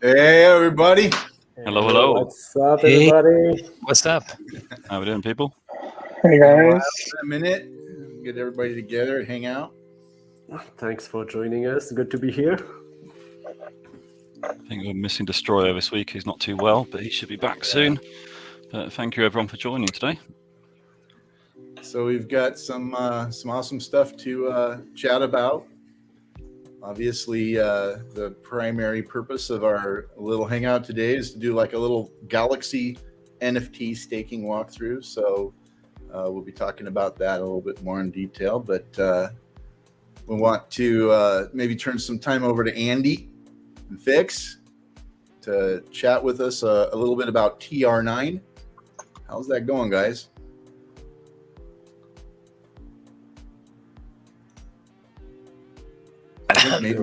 Hey, everybody. Hello, hello. What's up, everybody? Hey, what's up? How we doing, people? Hey, guys. A minute. Get everybody together and hang out. Thanks for joining us. Good to be here. I think we're missing Destroyer this week. He's not too well, but he should be back soon. But thank you, everyone, for joining today. So we've got some awesome stuff to chat about. Obviously, the primary purpose of our little hangout today is to do like a little Galaxy NFT staking walkthrough. So we'll be talking about that a little bit more in detail. But we want to maybe turn some time over to Andy and Fix to chat with us a little bit about TR9. How's that going, guys?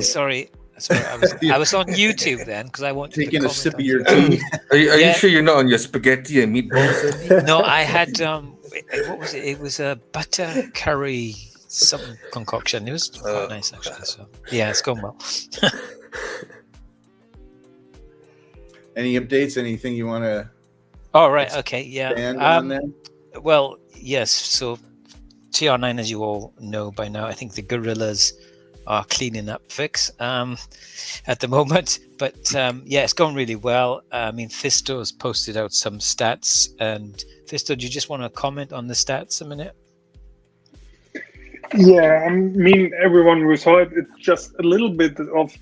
Sorry, I was on YouTube then because I wanted taking to a sip of your tea. Are you sure you're not on your spaghetti and meatballs? No, I had what was it? It was a butter curry some concoction. It was quite nice actually. So yeah, it's going well. Any updates? Anything you want to? Oh right, okay, yeah. On that? Well, yes. So TR9, as you all know by now, I think the gorillas are cleaning up Fix at the moment, but yeah, it's going really well. I mean, Fisto has posted out some stats, and Fisto, do you just want to comment on the stats a minute? Yeah, I mean, everyone who saw it, it's just a little bit of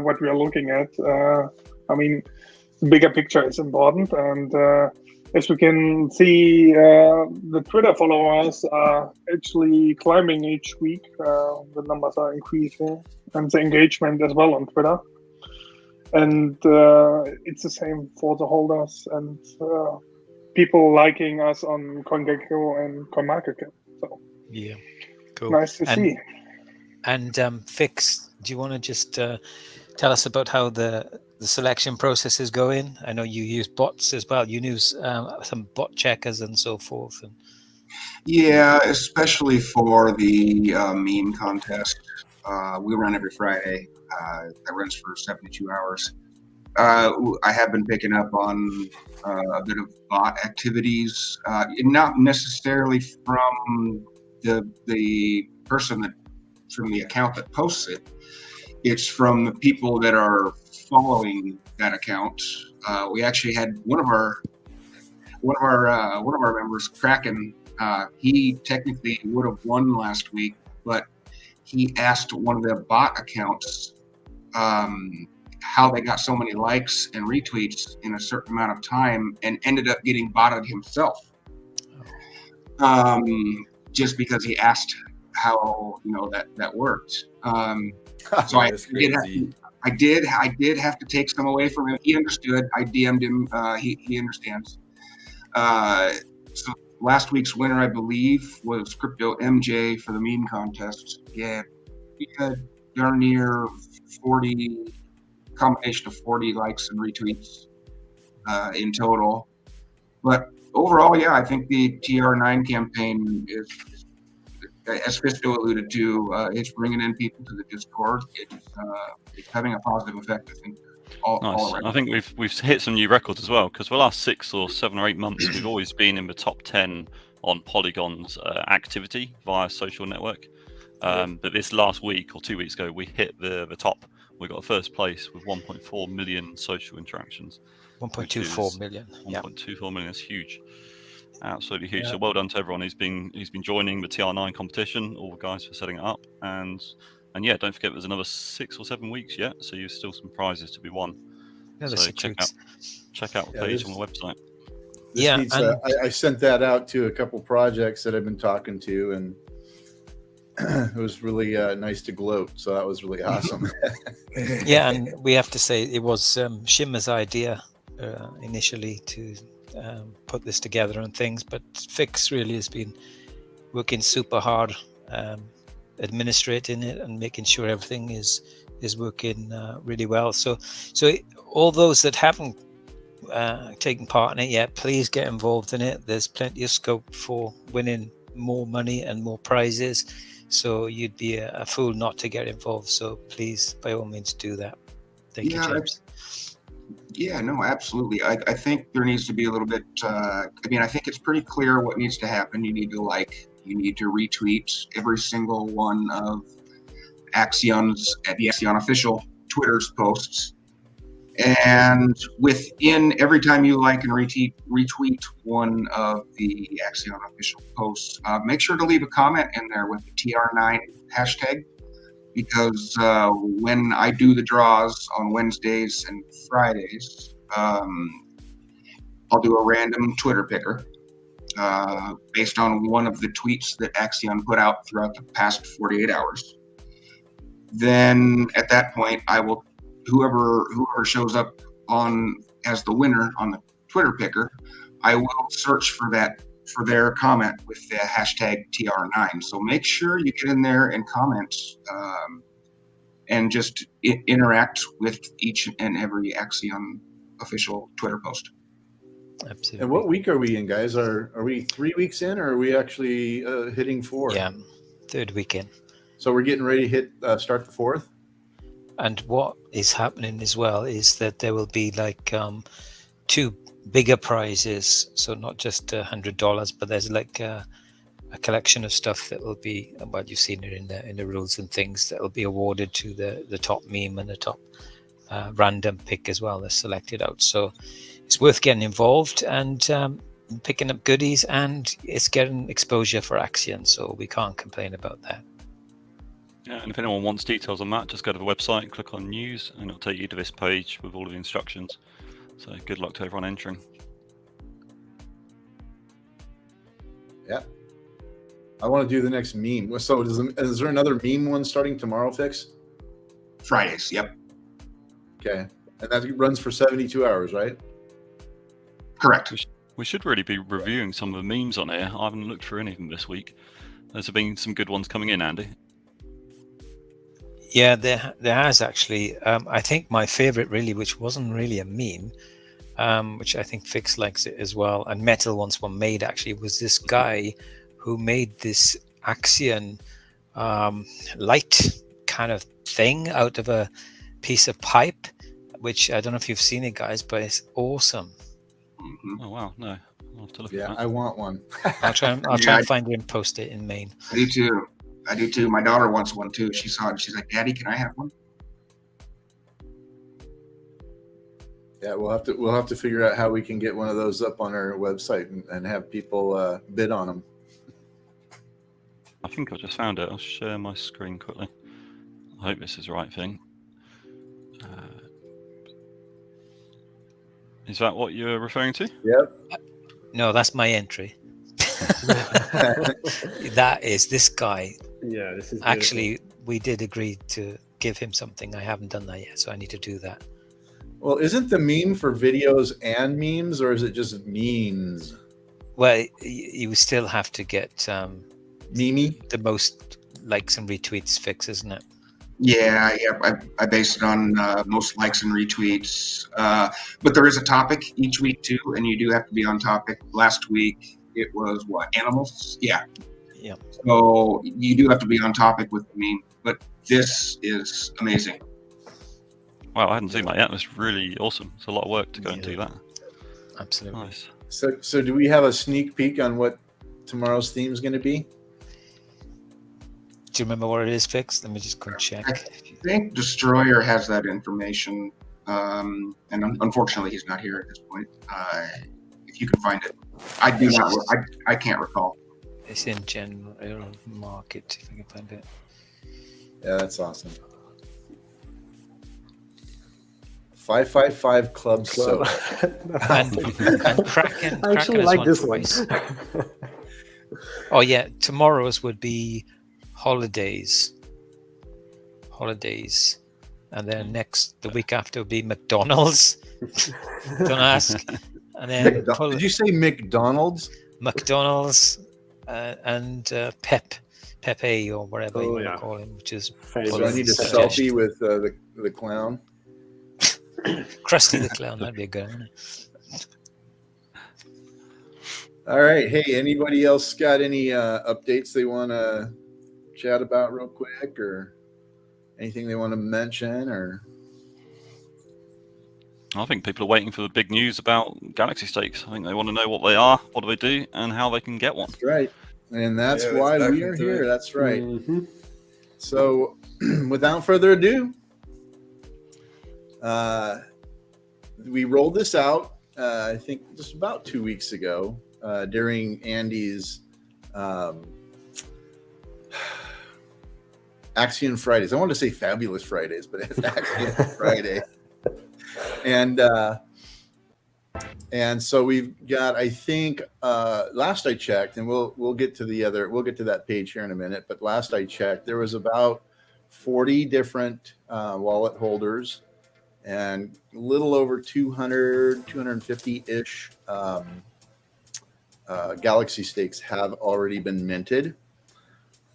what we are looking at. I mean, the bigger picture is important, and as we can see, the Twitter followers are actually climbing each week. The numbers are increasing, and the engagement as well on Twitter. And it's the same for the holders and people liking us on CoinGecko and CoinMarketCap. So yeah, cool. Nice to see. And Fix, do you want to just tell us about how the selection process is going? I know you use bots as well. You use some bot checkers and so forth. And yeah, especially for the meme contest. We run every Friday. that runs for 72 hours. I have been picking up on a bit of bot activities, not necessarily from the person that from the account that posts it. It's from the people that are following that account. We actually had one of our members, Kraken. He technically would have won last week, but he asked one of the bot accounts how they got so many likes and retweets in a certain amount of time, and ended up getting botted himself. Just because he asked how that worked. So I did have to take some away from him. He understood. I DM'd him. He understands. So last week's winner, I believe, was Crypto MJ for the meme contest. Yeah, he had darn near 40, combination of 40 likes and retweets in total. But overall, yeah, I think the TR9 campaign is, as Fisto alluded to, it's bringing in people to the Discord. It's having a positive effect, I think. All I think we've hit some new records as well, because for the last 6 or 7 or 8 months, we've always been in the top 10 on Polygon's activity via social network. But this last week or 2 weeks ago, we hit the top. We got first place with 1.4 million social interactions. 1.24 million. 1.24 million is huge. Absolutely huge. So well done to everyone who's been joining the TR9 competition, all the guys for setting it up, and yeah, don't forget there's another 6 or 7 weeks yet, so you've still some prizes to be won. Another so 6 weeks. Check out the page on the website. I sent that out to a couple projects that I've been talking to, and it was really nice to gloat. So that was really awesome. Yeah, and we have to say it was Shimmer's idea initially to put this together and things, but Fix really has been working super hard, administrating it and making sure everything is working really well. So all those that haven't taken part in it yet, please get involved in it. There's plenty of scope for winning more money and more prizes, so you'd be a fool not to get involved. So please, by all means, do that. Thank you, James. Yeah, no, absolutely. I think there needs to be a little bit, I think it's pretty clear what needs to happen. You need to you need to retweet every single one of the Axion official Twitter's posts. And within every time you like and retweet one of the Axion official posts, make sure to leave a comment in there with the TR9 hashtag. Because when I do the draws on Wednesdays and Fridays, I'll do a random Twitter picker based on one of the tweets that Axion put out throughout the past 48 hours. Then at that point, I will, whoever shows up on as the winner on the Twitter picker, I will search for their comment with the hashtag TR9. So make sure you get in there and comment and just interact with each and every Axion official Twitter post. Absolutely. And what week are we in, guys? Are we 3 weeks in, or are we actually hitting 4? Yeah, 3rd weekend. So we're getting ready to hit start the 4th. And what is happening as well is that there will be like 2 bigger prizes, so not just $100, but there's like a collection of stuff that will be, well, you've seen it in the rules and things, that will be awarded to the top meme and the top random pick as well, that's selected out. So it's worth getting involved and picking up goodies, and it's getting exposure for Axion, so we can't complain about that. Yeah, and if anyone wants details on that, just go to the website, click on news, and it'll take you to this page with all of the instructions. So good luck to everyone entering. Yeah. I want to do the next meme. So is there another meme one starting tomorrow, Fix? Fridays, yep. Okay. And that runs for 72 hours, right? Correct. We should really be reviewing some of the memes on here. I haven't looked through any of them this week. There's been some good ones coming in, Andy. Yeah, there has actually. I think my favorite really, which wasn't really a meme, which I think Fix likes it as well, and Metal once one made actually, was this guy who made this Axion light kind of thing out of a piece of pipe, which I don't know if you've seen it, guys, but it's awesome. Mhm. Oh wow, no, I'll have to look Yeah, at I that. want one. I'll try and find it and post it in Maine. I do too. I do too. My daughter wants one too. She saw it. She's like, "Daddy, can I have one?" Yeah, we'll have to figure out how we can get one of those up on our website and have people bid on them. I think I just found it. I'll share my screen quickly. I hope this is the right thing. Is that what you're referring to? Yep. No, that's my entry. That is this guy. Yeah, this is beautiful. Actually, we did agree to give him something. I haven't done that yet, so I need to do that. Well, isn't the meme for videos and memes, or is it just memes? Well, you still have to get Mimi? the most likes and retweets fix, isn't it? Yeah. I base it on most likes and retweets. But there is a topic each week too, and you do have to be on topic. Last week it was what, animals? Yeah. Yeah. So you do have to be on topic with the meme. But this is amazing. Wow, I hadn't seen that yet. That's really awesome. It's a lot of work to go and Yeah. do that. Absolutely. Nice. So do we have a sneak peek on what tomorrow's theme is going to be? Do you remember what it is, Fix? Let me just go and check. I think Destroyer has that information, and unfortunately he's not here at this point. If you can find it, I do not. I can't recall. It's in general market, if I can find it. Yeah, that's awesome. 555 Club Soap. And Kraken. I actually Kraken like has this one one. twice. Oh yeah, tomorrow's would be holidays, and then the week after would be McDonald's. Don't ask. And then Did you say McDonald's? McDonald's and Pepe or whatever you want to call him, which is So I need a Suggestion. selfie with the clown. Krusty the Clown. That'd be a good one. All right. Hey, anybody else got any updates they want to chat about real quick, or anything they want to mention? Or I think people are waiting for the big news about Galaxy Stakes. I think they want to know what they are, what do they do, and how they can get one. that's right, and that's Yeah, why let's we dive are into here. it. That's right. Mhm. So, without further ado, we rolled this out. I think just about 2 weeks ago during Andy's Axion Fridays. I wanted to say Fabulous Fridays, but it's Axion Friday. And so we've got, I think, last I checked, and we'll get to that page here in a minute. But last I checked, there was about 40 different wallet holders, and a little over 250-ish Galaxy stakes have already been minted.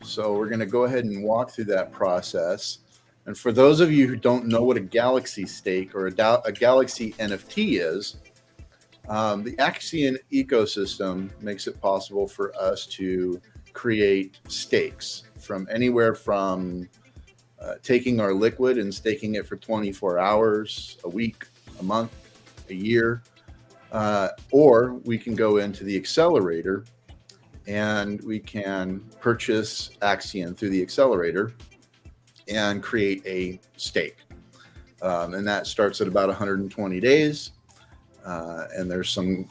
So we're going to go ahead and walk through that process. And for those of you who don't know what a Galaxy stake or a Galaxy NFT is, the Axion ecosystem makes it possible for us to create stakes from anywhere from taking our liquid and staking it for 24 hours, a week, a month, a year, or we can go into the accelerator and we can purchase Axion through the accelerator and create a stake. And that starts at about 120 days. And there's some,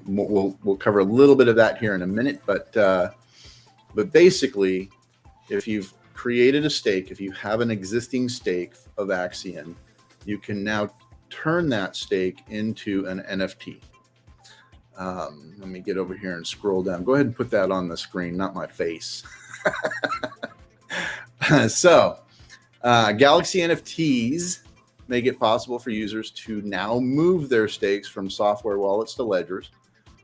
we'll cover a little bit of that here in a minute, but basically, if you've created a stake, if you have an existing stake of Axion, you can now turn that stake into an NFT. Let me get over here and scroll down. Go ahead and put that on the screen, not my face. So, Galaxy NFTs make it possible for users to now move their stakes from software wallets to ledgers,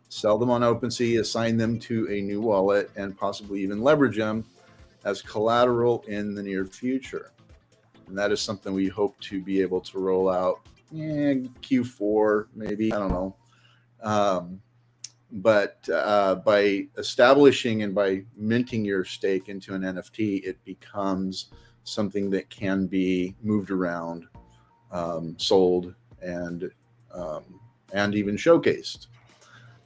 sell them on OpenSea, assign them to a new wallet, and possibly even leverage them as collateral in the near future. And that is something we hope to be able to roll out Q4, maybe, I don't know. But by establishing and by minting your stake into an NFT, it becomes something that can be moved around, sold, and even showcased,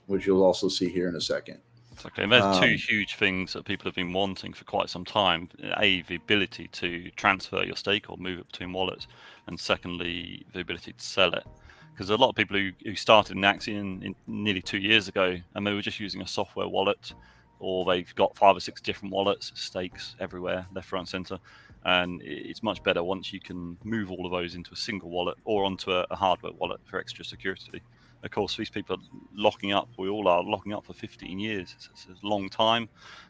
which you'll also see here in a second. Okay, there's two huge things that people have been wanting for quite some time. A, the ability to transfer your stake or move it between wallets, and secondly, the ability to sell it. Because a lot of people who started in Axion nearly 2 years ago, and they were just using a software wallet, or they've got 5 or 6 different wallets, stakes everywhere, left, right, and center. And it's much better once you can move all of those into a single wallet or onto a hardware wallet for extra security. Of course, these people are locking up. We all are locking up for 15 years. It's a long time,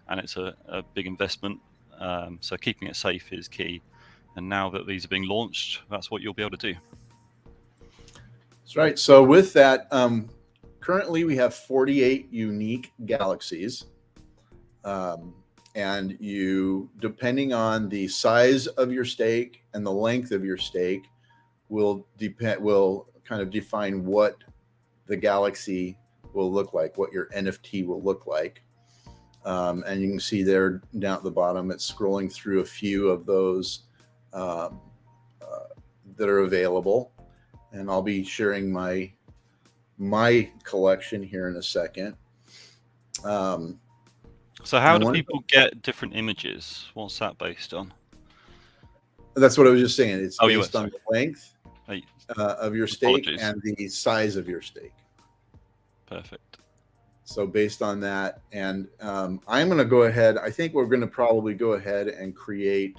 and it's a big investment. So keeping it safe is key. And now that these are being launched, that's what you'll be able to do. That's right. So with that, currently we have 48 unique galaxies. And you, depending on the size of your stake and the length of your stake, will kind of define what the galaxy will look like, what your NFT will look like. And you can see there down at the bottom, it's scrolling through a few of those that are available. And I'll be sharing my collection here in a second. So how do people get different images? What's that based on? That's what I was just saying. It's based on the length Hey, of your stake apologies. and the size of your stake. Perfect. So based on that, and I'm going to go ahead. I think we're going to probably go ahead and create,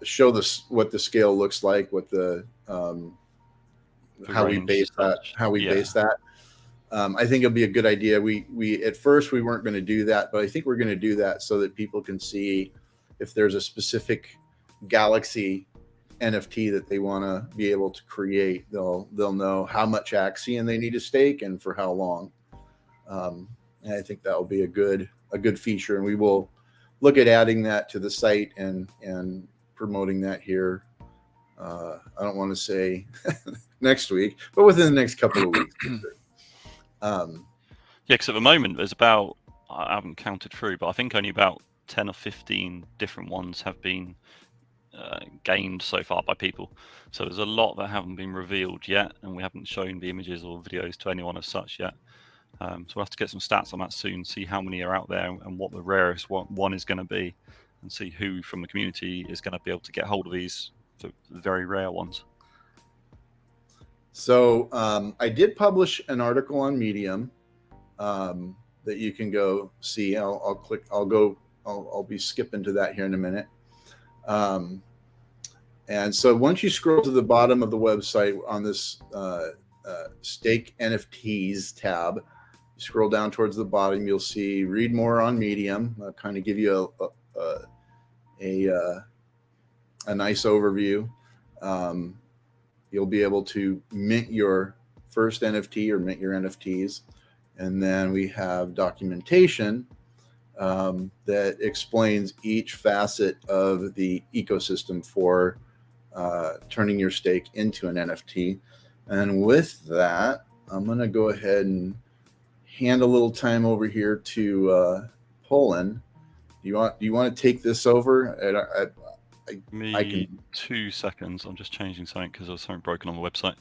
show this what the scale looks like, what the how we base that. I think it'll be a good idea. We at first we weren't going to do that, but I think we're going to do that so that people can see if there's a specific Galaxy NFT that they want to be able to create. They'll know how much Axion they need to stake and for how long. And I think that will be a good feature, and we will look at adding that to the site and promoting that here. I don't want to say next week, but within the next couple of weeks. Yeah, because at the moment there's about, I haven't counted through, but I think only about 10 or 15 different ones have been gained so far by people. So there's a lot that haven't been revealed yet, and we haven't shown the images or videos to anyone as such yet. So we'll have to get some stats on that soon, see how many are out there and what the rarest one is going to be, and see who from the community is going to be able to get hold of these very rare ones. So I did publish an article on Medium that you can go see. I'll be skipping to that here in a minute. And so once you scroll to the bottom of the website on this Stake NFTs tab, you scroll down towards the bottom, you'll see read more on Medium. I'll kind of give you a nice overview. You'll be able to mint your first NFT or mint your NFTs. And then we have documentation that explains each facet of the ecosystem for turning your stake into an NFT. And with that, I'm going to go ahead and hand a little time over here to Poland. Do you want to take this over? I can 2 seconds. I'm just changing something because there was something broken on the website.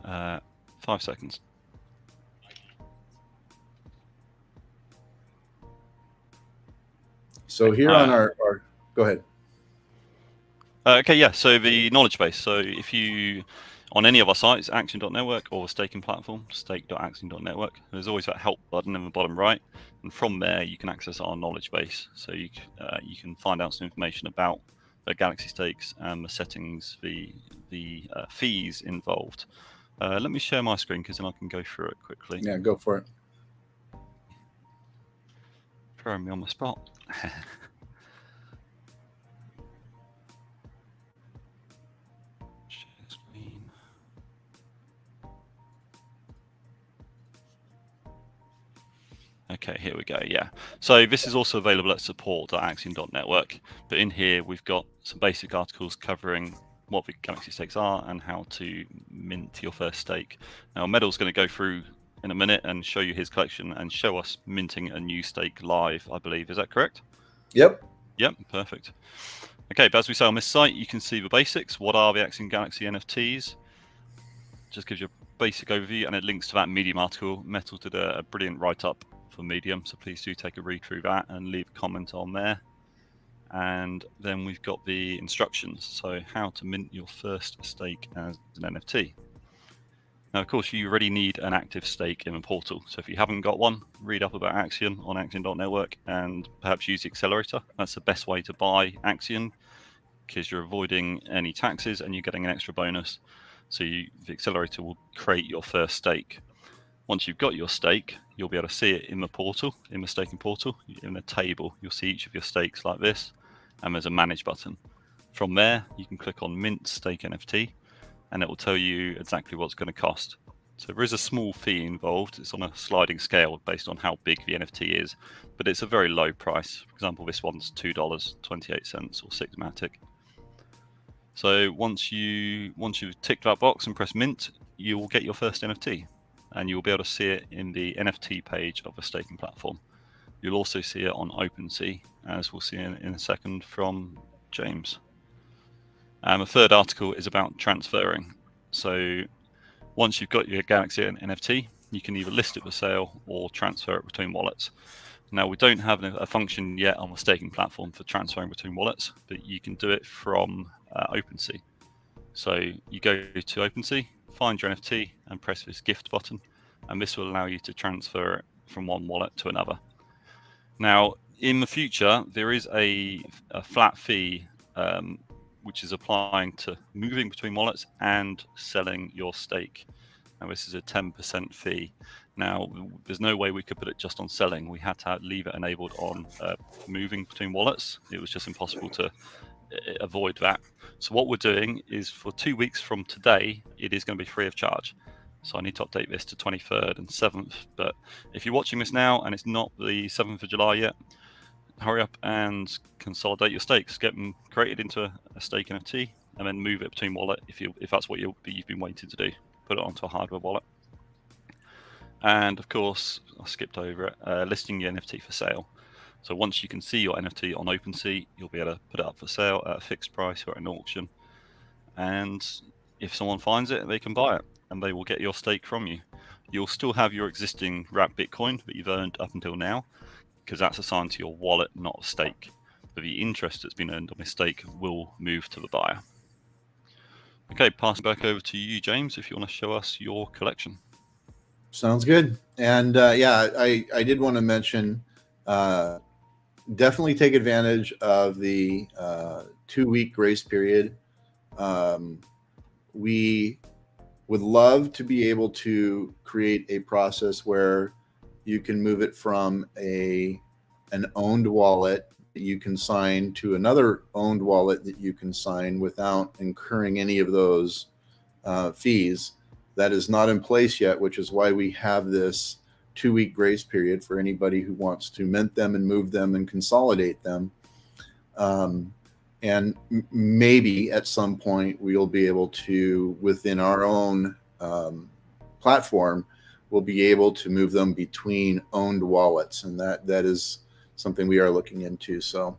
5 seconds. So here on our go ahead. Okay, yeah. So the knowledge base. So if you on any of our sites, Axion.network or staking platform, stake.axion.network, there's always that help button in the bottom right, and from there you can access our knowledge base. So you can find out some information about the Galaxy stakes and the settings, the fees involved. Let me share my screen because then I can go through it quickly. Yeah, go for it. Throwing me on the spot. Share screen. Okay, here we go. Yeah. So this is also available at support.axion.network. But in here, we've got some basic articles covering what the Galaxy stakes are and how to mint your first stake. Now, Medal's going to go through in a minute and show you his collection and show us minting a new stake live, I believe. Is that correct? Yep. Yep, perfect. Okay, but as we say on this site, you can see the basics. What are the Axion Galaxy NFTs? Just gives you a basic overview, and it links to that Medium article. Metal did a brilliant write-up for Medium, so please do take a read through that and leave a comment on there. And then we've got the instructions, so how to mint your first stake as an NFT. Now, of course, you already need an active stake in the portal. So if you haven't got one, read up about Axion on Axion.network and perhaps use the accelerator. That's the best way to buy Axion because you're avoiding any taxes and you're getting an extra bonus. So the accelerator will create your first stake. Once you've got your stake, you'll be able to see it in the portal, in the staking portal, in a table. You'll see each of your stakes like this, and there's a manage button. From there, you can click on Mint Stake NFT, and it will tell you exactly what it's going to cost. So there is a small fee involved. It's on a sliding scale based on how big the NFT is, but it's a very low price. For example, this one's $2.28 or 6 Matic. So once you've ticked that box and press mint, you will get your first NFT, and you will be able to see it in the NFT page of the staking platform. You'll also see it on OpenSea, as we'll see in a second from James. The third article is about transferring. So once you've got your Galaxy NFT, you can either list it for sale or transfer it between wallets. Now, we don't have a function yet on the staking platform for transferring between wallets, but you can do it from OpenSea. So you go to OpenSea, find your NFT, and press this gift button, and this will allow you to transfer it from one wallet to another. Now, in the future, there is a flat fee which is applying to moving between wallets and selling your stake. Now, this is a 10% fee. Now, there's no way we could put it just on selling. We had to leave it enabled on moving between wallets. It was just impossible to avoid that. So what we're doing is for 2 weeks from today, it is going to be free of charge. So I need to update this to 23rd and 7th. But if you're watching this now and it's not the 7th of July yet, hurry up and consolidate your stakes. Get them created into a stake NFT and then move it between wallet if that's what you've been waiting to do. Put it onto a hardware wallet. And of course, I skipped over it, listing your NFT for sale. So once you can see your NFT on OpenSea, you'll be able to put it up for sale at a fixed price or at an auction. And if someone finds it, they can buy it and they will get your stake from you. You'll still have your existing wrapped Bitcoin that you've earned up until now, because that's assigned to your wallet, not a stake. But the interest that's been earned on this stake will move to the buyer. Okay, pass it back over to you, James, if you want to show us your collection. Sounds good. And yeah, I did want to mention, definitely take advantage of the 2-week grace period. We would love to be able to create a process where you can move it from an owned wallet that you can sign to another owned wallet that you can sign without incurring any of those fees. That is not in place yet, which is why we have this 2-week grace period for anybody who wants to mint them and move them and consolidate them. And maybe at some point we'll be able to, within our own platform, we'll be able to move them between owned wallets, and that is something we are looking into. So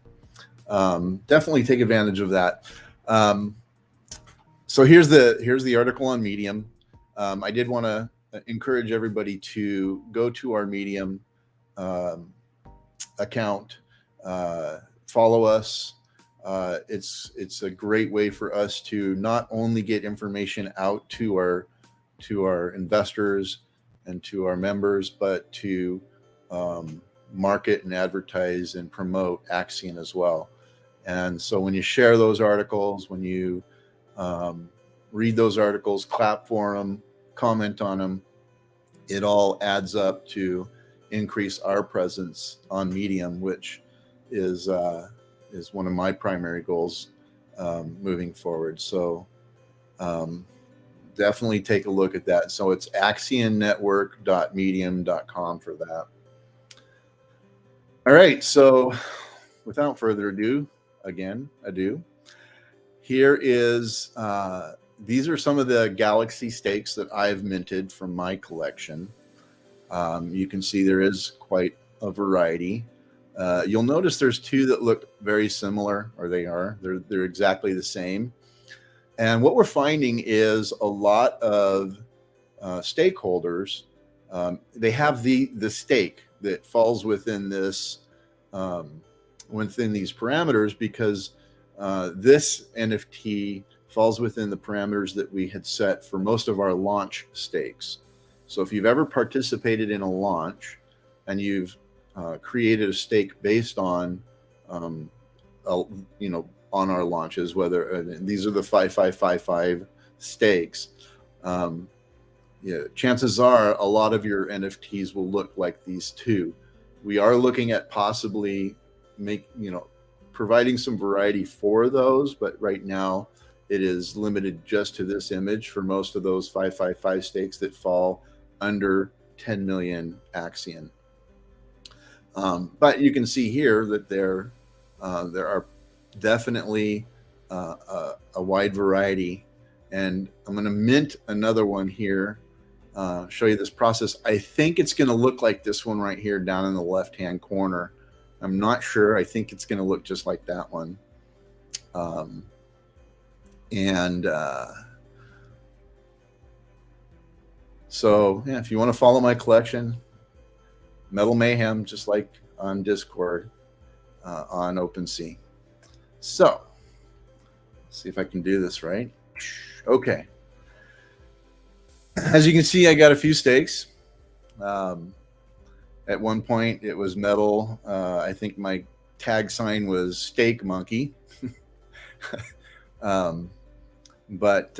definitely take advantage of that. So here's the article on Medium. I did want to encourage everybody to go to our Medium account, follow us. It's a great way for us to not only get information out to our investors and to our members, but to market and advertise and promote Axion as well. And so when you share those articles, when you read those articles, clap for them, comment on them, it all adds up to increase our presence on Medium, which is one of my primary goals moving forward. So definitely take a look at that. So it's axionnetwork.medium.com for that. All right. So without further ado, here is, these are some of the Galaxy stakes that I've minted from my collection. You can see there is quite a variety. You'll notice there's two that look very similar, or they're exactly the same. And what we're finding is a lot of stakeholders, they have the stake that falls within this within these parameters, because this NFT falls within the parameters that we had set for most of our launch stakes. So if you've ever participated in a launch and you've created a stake based on on our launches, whether these are the 5555 stakes, chances are a lot of your NFTs will look like these two. We are looking at possibly providing some variety for those, but right now it is limited just to this image for most of those 555 stakes that fall under 10 million Axion. But you can see here that there are definitely a wide variety, and I'm going to mint another one here, show you this process. I think it's going to look like this one right here down in the left hand corner. I'm not sure. I think it's going to look just like that one. So yeah, if you want to follow my collection, Metal Mayhem, just like on Discord, on OpenSea. So let's see if I can do this right. Okay. As you can see, I got a few stakes. At one point it was metal. I think my tag sign was Steak Monkey. But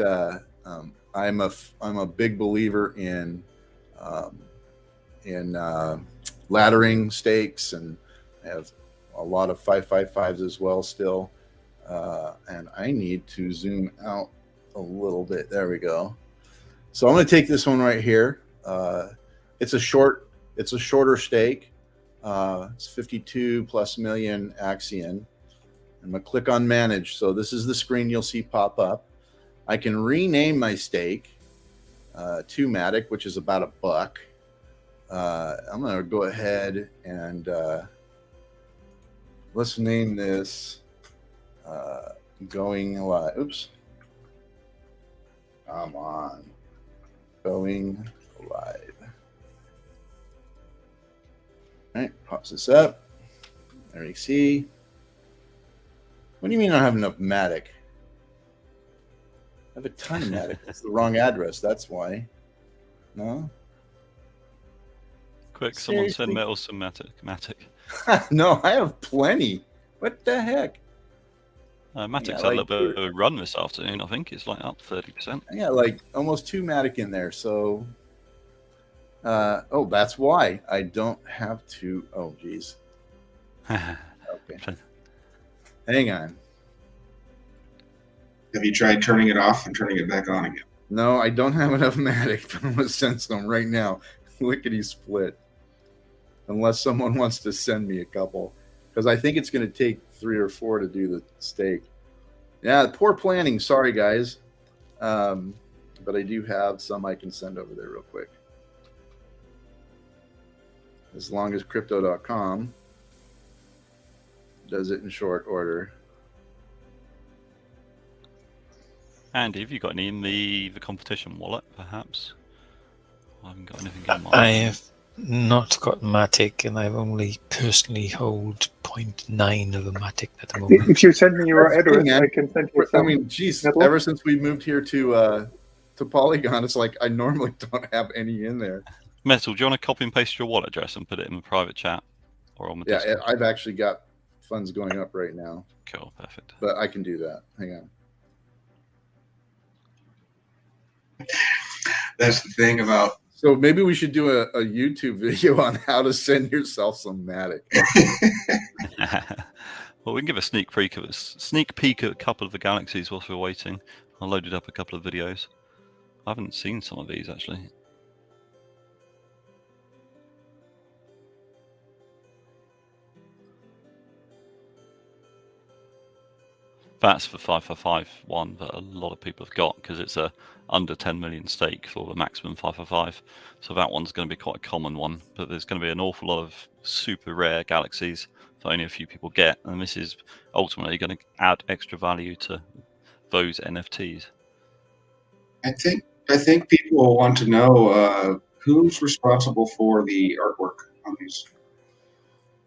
I'm a big believer in laddering stakes, and I have a lot of 555s as well still. And I need to zoom out a little bit. There we go. So I'm going to take this one right here. It's a shorter stake. It's 52 plus million Axion. I'm going to click on manage. So this is the screen you'll see pop up. I can rename my stake to Matic, which is about $1. I'm going to go ahead and let's name this Going Live. Oops. Come on. Going Live. All right, pops this up. There you see. What do you mean I don't have enough Matic? I have a ton of Matic. That's the wrong address. That's why. No? Quick, someone Seriously? send Metal some Matic. No, I have plenty. What the heck? Matic's Yeah, had a like- little bit of a run this afternoon. I think it's like up 30%. I got like almost 2 Matic in there. So, oh, that's why I don't have to. Oh, geez. Okay. Hang on. Have you tried turning it off and turning it back on again? No, I don't have enough Matic, but I'm going to send some right now. Lickety split. Unless someone wants to send me a couple. Because I think it's going to take 3 or 4 to do the stake. Yeah, poor planning. Sorry, guys. But I do have some I can send over there real quick. As long as crypto.com does it in short order. Andy, have you got any in the competition wallet, perhaps? I haven't got anything in mine. I have not got Matic, and I've only personally hold 0.9 of a Matic at the moment. If you send me your That's the address, thing, I can send you I some. mean, geez, Metal? ever since we moved here to Polygon, it's like I normally don't have any in there. Metal, do you want to copy and paste your wallet address and put it in the private chat? Or on the Yeah, Discord? I've actually got funds going up right now, Cool, perfect. but I can do that. Hang on. That's the thing about. So maybe we should do a YouTube video on how to send yourself some Matic. Well, we can give a sneak peek of a couple of the galaxies whilst we're waiting. I loaded up a couple of videos. I haven't seen some of these actually. That's the 555 one that a lot of people have got because it's a under 10 million stake for the maximum 555. So that one's going to be quite a common one. But there's going to be an awful lot of super rare galaxies that only a few people get, and this is ultimately going to add extra value to those NFTs. I think people will want to know who's responsible for the artwork on these.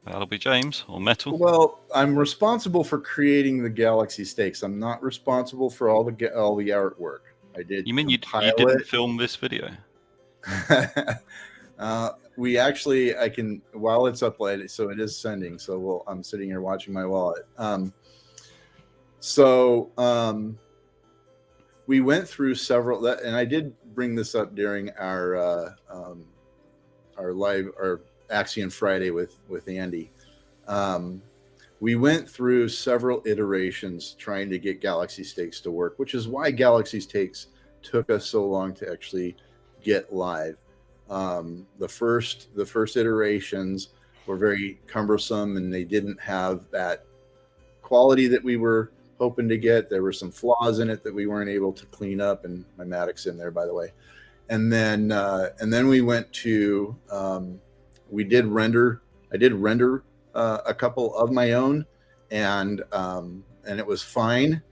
That'll be James or Metal. Well, I'm responsible for creating the Galaxy Stakes. I'm not responsible for all the artwork. I did. You mean you compile didn't it. film this video? We actually, I can, while it's uploaded, so it is sending. So I'm sitting here watching my wallet. We went through several, and I did bring this up during our live, our Axion Friday with Andy. We went through several iterations trying to get Galaxy Stakes to work, which is why Galaxy Stakes took us so long to actually get live. The first iterations were very cumbersome, and they didn't have that quality that we were hoping to get. There were some flaws in it that we weren't able to clean up, and my Matic's in there, by the way. And then we went to I did render a couple of my own, and it was fine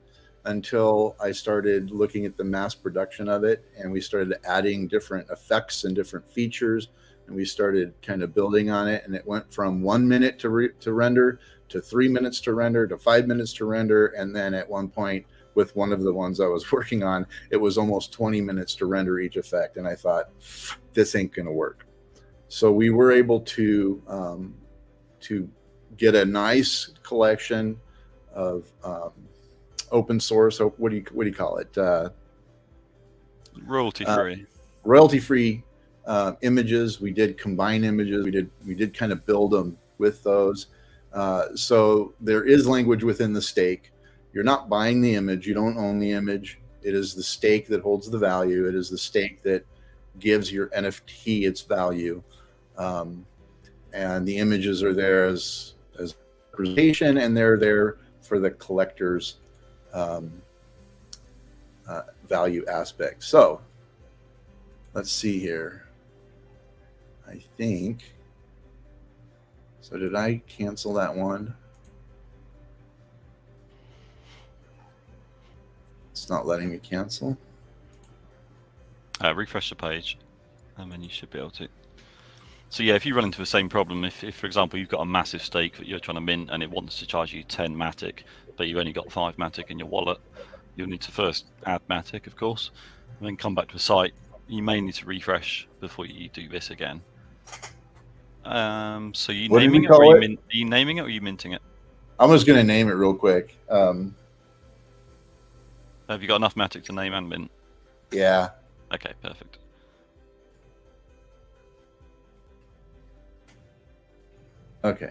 until I started looking at the mass production of it, and we started adding different effects and different features, and we started kind of building on it, and it went from 1 minute to render to 3 minutes to render to 5 minutes to render, and then at one point with one of the ones I was working on, it was almost 20 minutes to render each effect, and I thought, this ain't gonna work. So we were able to get a nice collection of open source. What do you call it? Royalty free. Royalty free images. We did combine images. We did kind of build them with those. So there is language within the stake. You're not buying the image. You don't own the image. It is the stake that holds the value. It is the stake that gives your NFT its value. And the images are there as representation, and they're there for the collector's value aspect. So let's see here. I think so. Did I cancel that one? It's not letting me cancel. Refresh the page, and then you should be able to. So yeah, if you run into the same problem, if for example you've got a massive stake that you're trying to mint and it wants to charge you 10 Matic, but you've only got 5 Matic in your wallet, you'll need to first add Matic, of course, and then come back to the site. You may need to refresh before you do this again. So you naming it, or are you naming it, or are you minting it? I'm just going to name it real quick. Have you got enough Matic to name and mint? Yeah. Okay, perfect. Okay.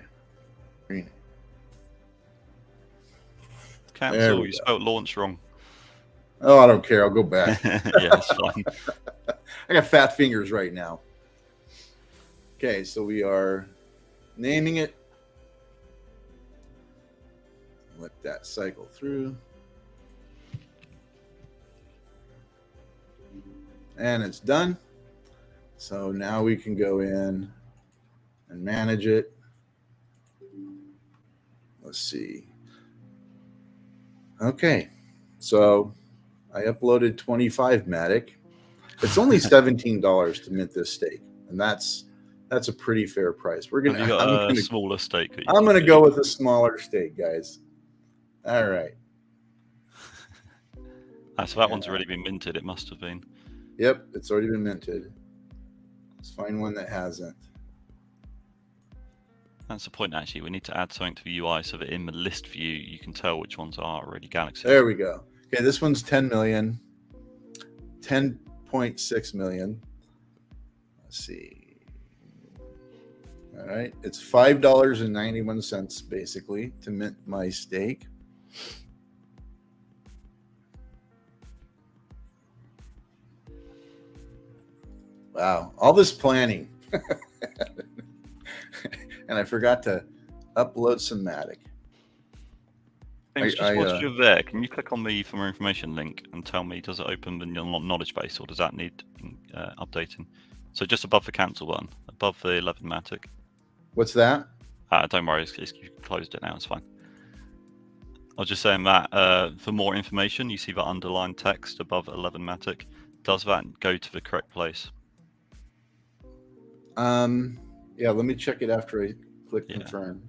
Cancel. You spelled launch wrong. Oh, I don't care. I'll go back. Yeah, it's fine. I got fat fingers right now. Okay, so we are naming it. Let that cycle through. And it's done. So now we can go in and manage it. Let's see. Okay, so I uploaded 25 Matic. It's only $17 to mint this stake, and that's a pretty fair price. We're gonna. Have you got a smaller stake? I'm gonna go with a smaller stake, guys. All right. So that one's already been minted. It must have been. Yep, it's already been minted. Let's find one that hasn't. That's the point, actually. We need to add something to the UI so that in the list view, you can tell which ones are already Galaxy. There we go. Okay, this one's 10 million. 10.6 million. Let's see. All right. It's $5.91 basically to mint my stake. Wow. All this planning. And I forgot to upload some Matic. James, whilst you're there, can you click on the for more information link and tell me, does it open the knowledge base, or does that need updating? So just above the cancel button, above the 11 Matic. What's that? Don't worry, you closed it now. It's fine. I was just saying that for more information, you see that underlined text above 11matic. Does that go to the correct place? Yeah, let me check it after I click Yeah. confirm.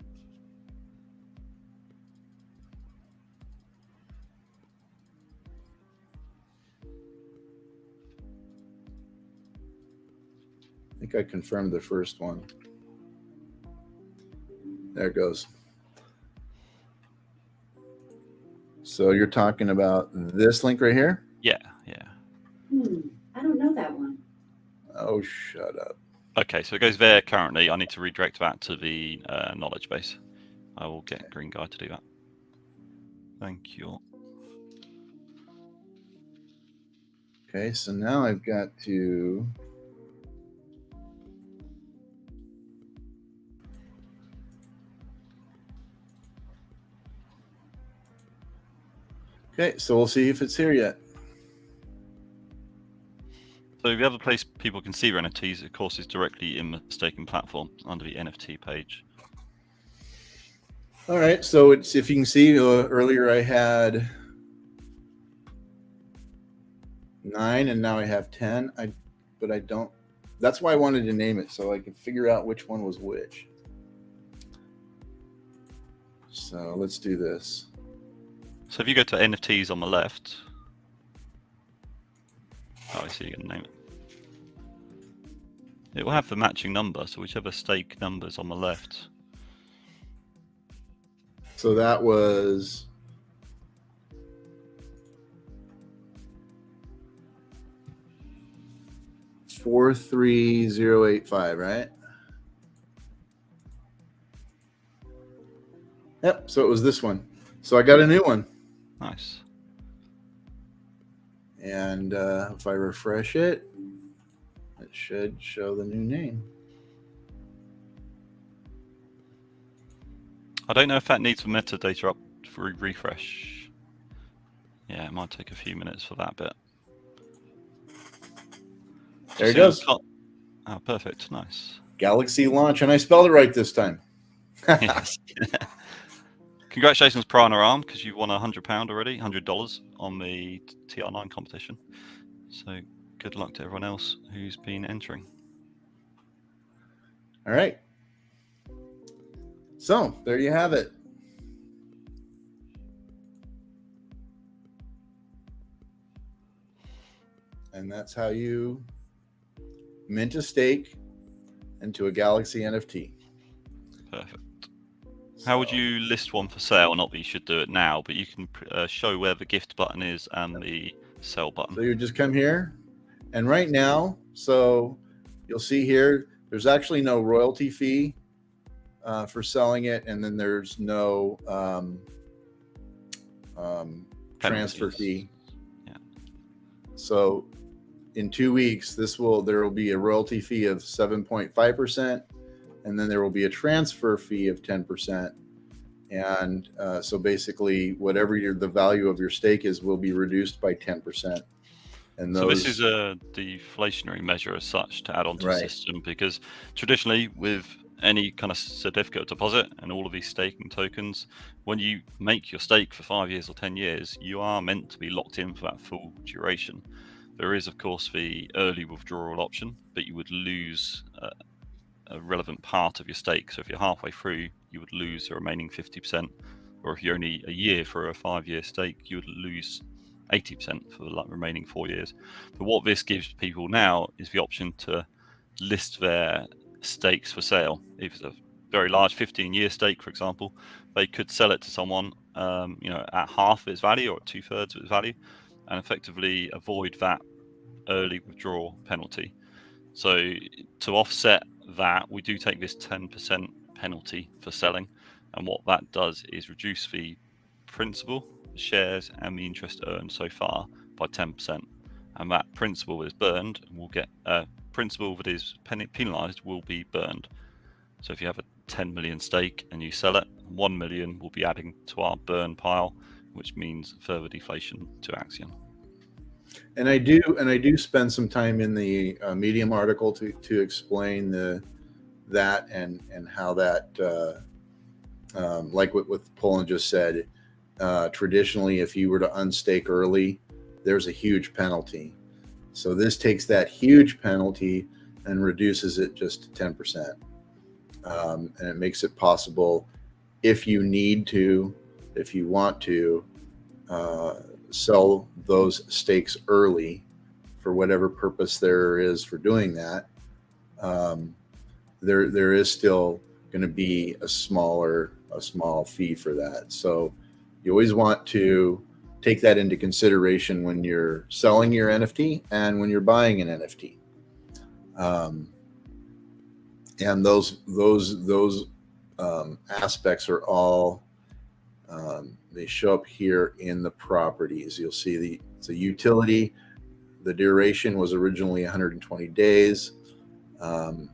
I think I confirmed the first one. There it goes. So you're talking about this link right here? Yeah. I don't know that one. Oh, shut up. Okay, so it goes there currently. I need to redirect that to the knowledge base. I will get Green Guy to do that. Thank you. Okay, so now I've got to... Okay, so we'll see if it's here yet. So the other place people can see their NFTs, of course, is directly in the staking platform under the NFT page. All right, so it's, if you can see, earlier I had 9 and now I have 10. But I don't. That's why I wanted to name it, so I could figure out which one was which. So let's do this. So if you go to NFTs on the left, oh, I see, you can name it. It will have the matching number, so whichever stake number's on the left. So that was 43085, right? Yep, so it was this one. So I got a new one. Nice. And if I refresh it, it should show the new name. I don't know if that needs the metadata up for refresh. Yeah, it might take a few minutes for that bit. There it goes. Oh, perfect. Nice. Galaxy launch, and I spelled it right this time. Yes. Congratulations, Prana Arm, because you've won £100 already, $100 on the TR9 competition. So good luck to everyone else who's been entering. All right. So there you have it. And that's how you mint a stake into a Galaxy NFT. Perfect. How would you list one for sale? Not that you should do it now, but you can show where the gift button is and the sell button. So you just come here, and right now, so you'll see here, there's actually no royalty fee for selling it, and then there's no transfer fee. Yeah. So in 2 weeks, there will be a royalty fee of 7.5%, and then there will be a transfer fee of 10%. And so basically, whatever the value of your stake is will be reduced by 10%. And those, so this is a deflationary measure as such to add on to the system, because traditionally with any kind of certificate of deposit and all of these staking tokens, when you make your stake for 5 years or 10 years, you are meant to be locked in for that full duration. There is, of course, the early withdrawal option, but you would lose a relevant part of your stake. So if you're halfway through, you would lose the remaining 50%, or if you're only a year for a 5-year stake, you would lose 80% for the remaining 4 years. But what this gives people now is the option to list their stakes for sale. If it's a very large 15-year stake, for example, they could sell it to someone at half its value or at 2/3 of its value, and effectively avoid that early withdrawal penalty. So to offset that, we do take this 10% penalty for selling, and what that does is reduce the principal, the shares, and the interest earned so far by 10%. And that principal is burned, and we'll get principal that is penalized will be burned. So if you have a 10 million stake and you sell it, 1 million will be adding to our burn pile, which means further deflation to Axion. And I do spend some time in the Medium article to explain that and how that like what Poland just said, traditionally, if you were to unstake early, there's a huge penalty. So this takes that huge penalty and reduces it just to 10%. And it makes it possible, if you need to, if you want to, sell those stakes early for whatever purpose there is for doing that. There is still going to be a small fee for that. So you always want to take that into consideration when you're selling your NFT and when you're buying an NFT. And those aspects are all they show up here in the properties. You'll see the utility. The duration was originally 120 days, and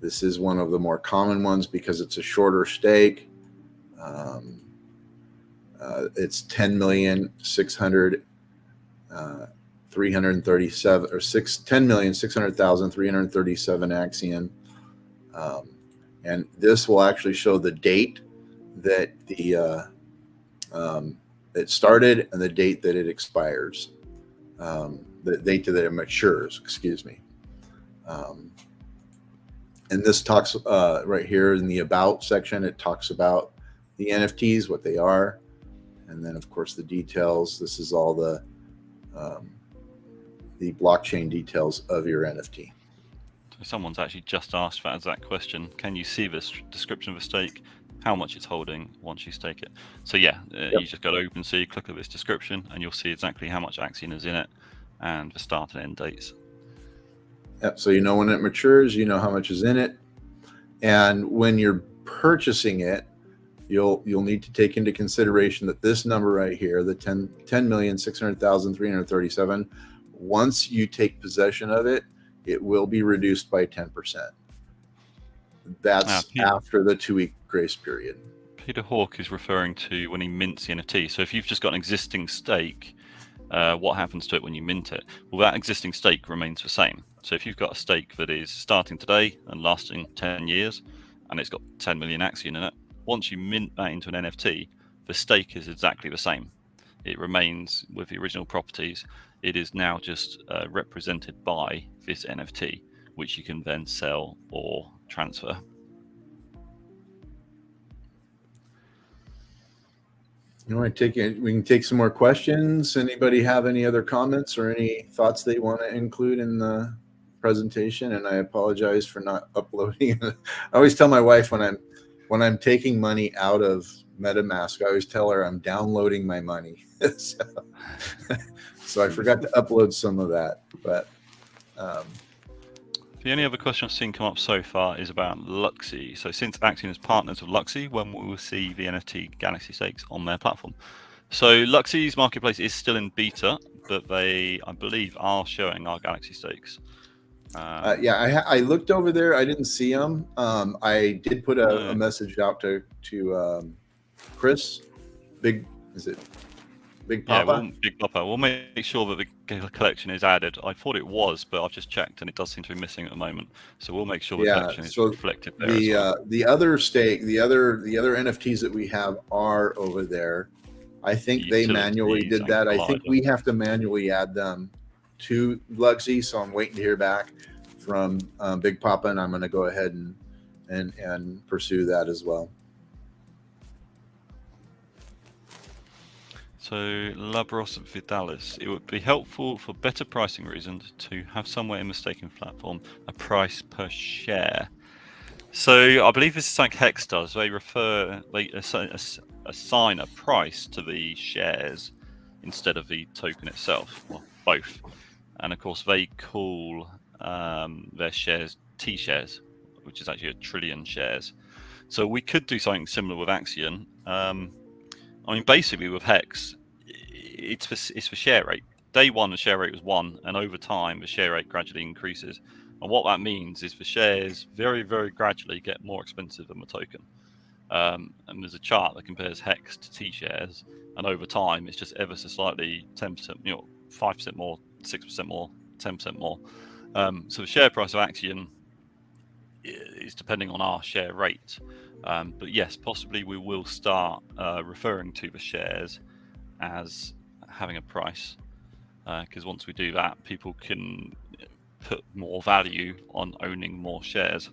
this is one of the more common ones because it's a shorter stake. It's 10,600,337 or 10,600,337 Axion, and this will actually show the date that it started and the date that it expires, the date that it matures. Excuse me. And this talks right here in the about section. It talks about the NFTs, what they are, and then of course the details. This is all the blockchain details of your NFT. Someone's actually just asked that exact question. Can you see this description of a stake, how much it's holding once you stake it? So yeah, you just go to OpenSea, click at this description, and you'll see exactly how much Axion is in it and the start and end dates. Yep. So you know when it matures, you know how much is in it, and when you're purchasing it, you'll need to take into consideration that this number right here, the 10,600,337, once you take possession of it, it will be reduced by 10%. That's after the 2-week grace period. Peter Hawke is referring to when he mints the NFT. So if you've just got an existing stake, what happens to it when you mint it? Well, that existing stake remains the same. So if you've got a stake that is starting today and lasting 10 years, and it's got 10 million Axion in it, once you mint that into an NFT, the stake is exactly the same. It remains with the original properties. It is now just represented by this NFT, which you can then sell or transfer. You want to take it? We can take some more questions. Anybody have any other comments or any thoughts they want to include in the presentation? And I apologize for not uploading. I always tell my wife when I'm taking money out of MetaMask, I always tell her I'm downloading my money. So I forgot to upload some of that. But the only other question I've seen come up so far is about Luxy. So since Axion is partners with Luxy, when will we see the NFT Galaxy stakes on their platform? So Luxy's marketplace is still in beta, but they, I believe, are showing our Galaxy stakes. I looked over there. I didn't see them. I did put a message out to Chris. Big Papa? Yeah, Big Papa. We'll make sure that the collection is added. I thought it was, but I've just checked and it does seem to be missing at the moment. So we'll make sure the collection is reflected there as well. The other stake, the other NFTs that we have are over there. I think they manually did that. I think we have to manually add them to Luxy. So I'm waiting to hear back from Big Papa, and I'm going to go ahead and pursue that as well. So Labros Vidalis, it would be helpful for better pricing reasons to have somewhere in the staking platform a price per share. So I believe this is like Hex does. They assign a price to the shares instead of the token itself, or both. And of course they call their shares T-shares, which is actually 1 trillion shares. So we could do something similar with Axion. I mean, basically with Hex, it's for share rate. Day one, the share rate was 1, and over time, the share rate gradually increases. And what that means is the shares very, very gradually get more expensive than the token. And there's a chart that compares Hex to T-shares, and over time, it's just ever so slightly 10%, 5% more, 6% more, 10% more. So the share price of Axion is depending on our share rate. But yes, possibly we will start referring to the shares as having a price, because once we do that, people can put more value on owning more shares.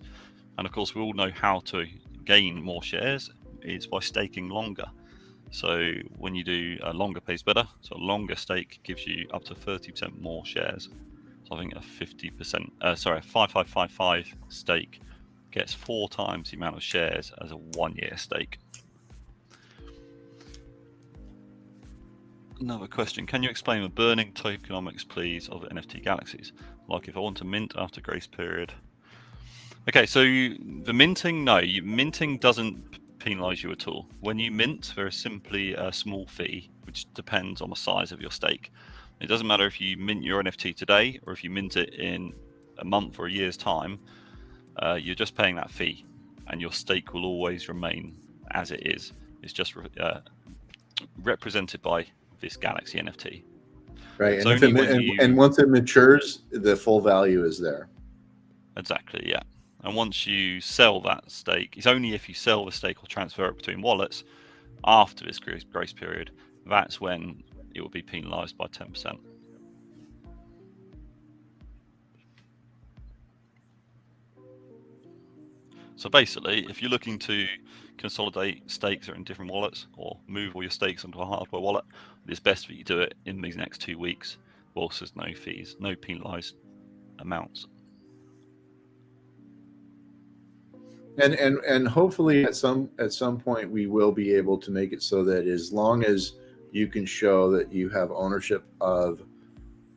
And of course, we all know how to gain more shares is by staking longer. So when you do a longer pays better, so a longer stake gives you up to 30% more shares. So I think a 50%, a 5555 stake gets 4 times the amount of shares as a 1-year stake. Another question, can you explain the burning tokenomics, please, of NFT galaxies? Like if I want to mint after grace period. Okay, so the minting, no, minting doesn't penalize you at all. When you mint, there is simply a small fee, which depends on the size of your stake. It doesn't matter if you mint your NFT today or if you mint it in a month or a year's time, you're just paying that fee, and your stake will always remain as it is. It's just represented by this Galaxy NFT. Right, It's and, if only it, when and, you- and once it matures, the full value is there. Exactly, yeah. And once you sell that stake, it's only if you sell the stake or transfer it between wallets after this grace period, that's when it will be penalized by 10%. So basically, if you're looking to consolidate stakes that are in different wallets or move all your stakes onto a hardware wallet, it's best that you do it in these next 2 weeks, whilst there's no fees, no penalized amounts. And hopefully at some point we will be able to make it so that as long as you can show that you have ownership of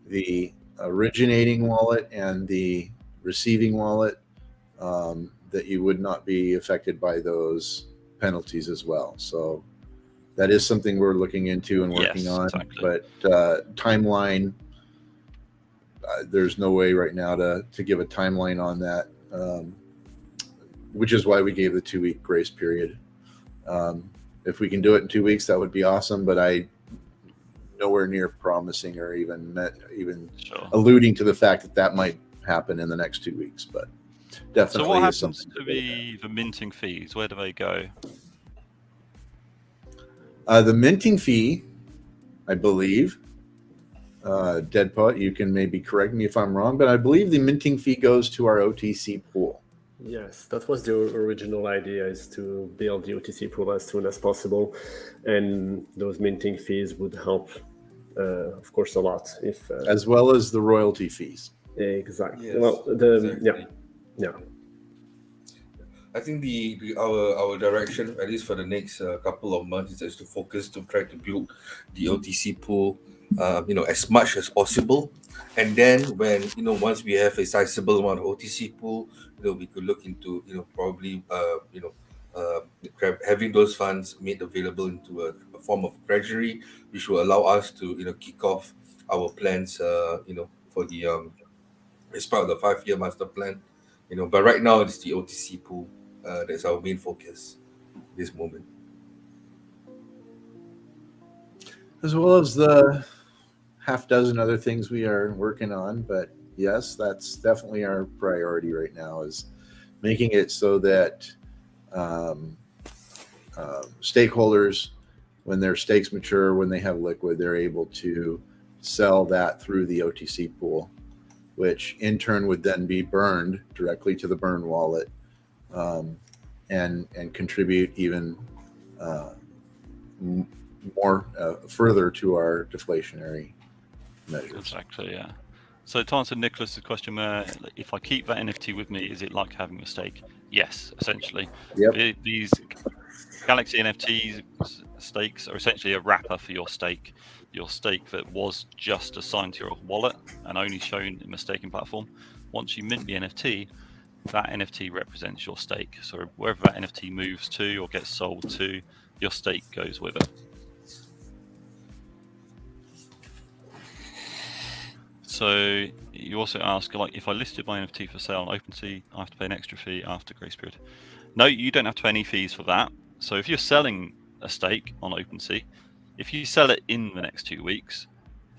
the originating wallet and the receiving wallet, that you would not be affected by those penalties as well. So that is something we're looking into and working Yes, on. exactly. But timeline, there's no way right now to give a timeline on that. Which is why we gave the 2-week grace period. If we can do it in 2 weeks, that would be awesome. But I nowhere near promising or even Sure. alluding to the fact that that might happen in the next 2 weeks. But definitely, So what is happens something to the minting fees? Where do they go? The minting fee, I believe. Deadpot, you can maybe correct me if I'm wrong, but I believe the minting fee goes to our OTC pool. Yes, that was the original idea, is to build the OTC pool as soon as possible, and those minting fees would help, of course, a lot. If as well as the royalty fees. Exactly. Yes, Well, exactly. yeah. I think our direction, at least for the next couple of months, is to focus to try to build the OTC pool, as much as possible. And then when once we have a sizable amount of OTC pool, we could look into probably having those funds made available into a form of treasury, which will allow us to kick off our plans for the as part of the 5-year master plan. But right now it's the OTC pool. That's our main focus this moment. As well as the half dozen other things we are working on. But yes, that's definitely our priority right now, is making it so that stakeholders, when their stakes mature, when they have liquid, they're able to sell that through the OTC pool, which in turn would then be burned directly to the burn wallet, and contribute even more further to our deflationary measures. Exactly, yeah. So to answer Nicholas's question, if I keep that NFT with me, is it like having a stake? Yes, essentially. Yep. These Galaxy NFT stakes are essentially a wrapper for your stake. Your stake that was just assigned to your wallet and only shown in the staking platform. Once you mint the NFT, that NFT represents your stake. So wherever that NFT moves to or gets sold to, your stake goes with it. So you also ask, like, if I listed my NFT for sale on OpenSea, I have to pay an extra fee after grace period. No, you don't have to pay any fees for that. So if you're selling a stake on OpenSea, if you sell it in the next 2 weeks,